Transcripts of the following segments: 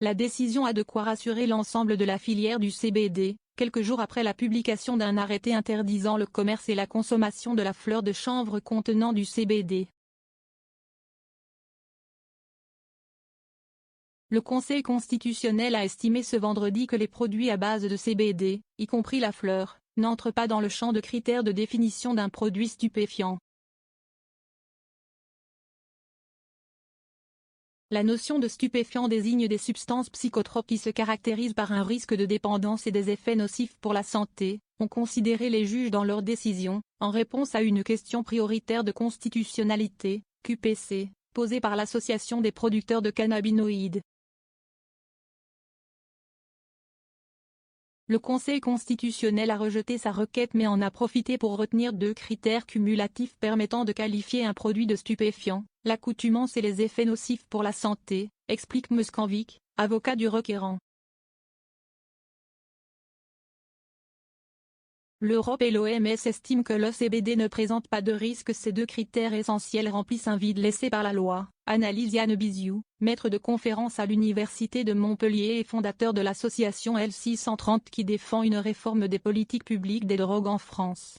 La décision a de quoi rassurer l'ensemble de la filière du CBD, quelques jours après la publication d'un arrêté interdisant le commerce et la consommation de la fleur de chanvre contenant du CBD. Le Conseil constitutionnel a estimé ce vendredi que les produits à base de CBD, y compris la fleur, n'entrent pas dans le champ de critères de définition d'un produit stupéfiant. La notion de stupéfiant désigne des substances psychotropes qui se caractérisent par un risque de dépendance et des effets nocifs pour la santé, ont considéré les juges dans leur décision, en réponse à une question prioritaire de constitutionnalité, QPC, posée par l'Association des producteurs de cannabinoïdes. Le Conseil constitutionnel a rejeté sa requête mais en a profité pour retenir 2 critères cumulatifs permettant de qualifier un produit de stupéfiant, l'accoutumance et les effets nocifs pour la santé, explique Moskanvik, avocat du requérant. L'Europe et l'OMS estiment que le CBD ne présente pas de risque. Ces 2 critères essentiels remplissent un vide laissé par la loi, analyse Yann Biziou, maître de conférence à l'Université de Montpellier et fondateur de l'association L630 qui défend une réforme des politiques publiques des drogues en France.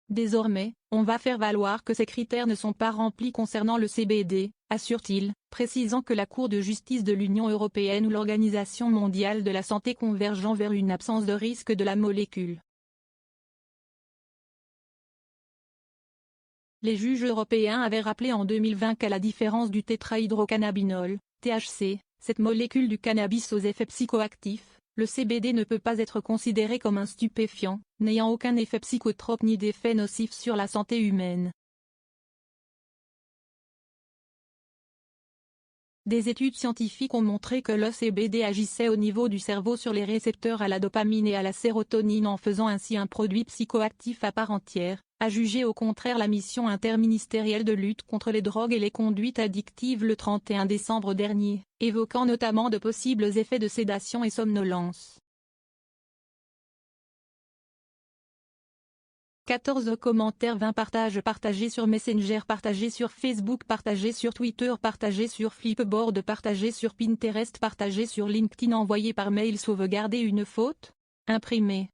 Désormais, on va faire valoir que ces critères ne sont pas remplis concernant le CBD, assure-t-il, précisant que la Cour de justice de l'Union européenne ou l'Organisation mondiale de la santé convergent vers une absence de risque de la molécule. Les juges européens avaient rappelé en 2020 qu'à la différence du tétrahydrocannabinol, THC, cette molécule du cannabis aux effets psychoactifs, le CBD ne peut pas être considéré comme un stupéfiant, n'ayant aucun effet psychotrope ni d'effet nocif sur la santé humaine. Des études scientifiques ont montré que le CBD agissait au niveau du cerveau sur les récepteurs à la dopamine et à la sérotonine en faisant ainsi un produit psychoactif à part entière, a jugé au contraire la mission interministérielle de lutte contre les drogues et les conduites addictives le 31 décembre dernier, évoquant notamment de possibles effets de sédation et somnolence. 14 commentaires, 20 partages partagés sur Messenger, partagés sur Facebook, partagés sur Twitter, partagés sur Flipboard, partagés sur Pinterest, partagés sur LinkedIn, envoyés par mail, sauvegarder une faute, imprimé.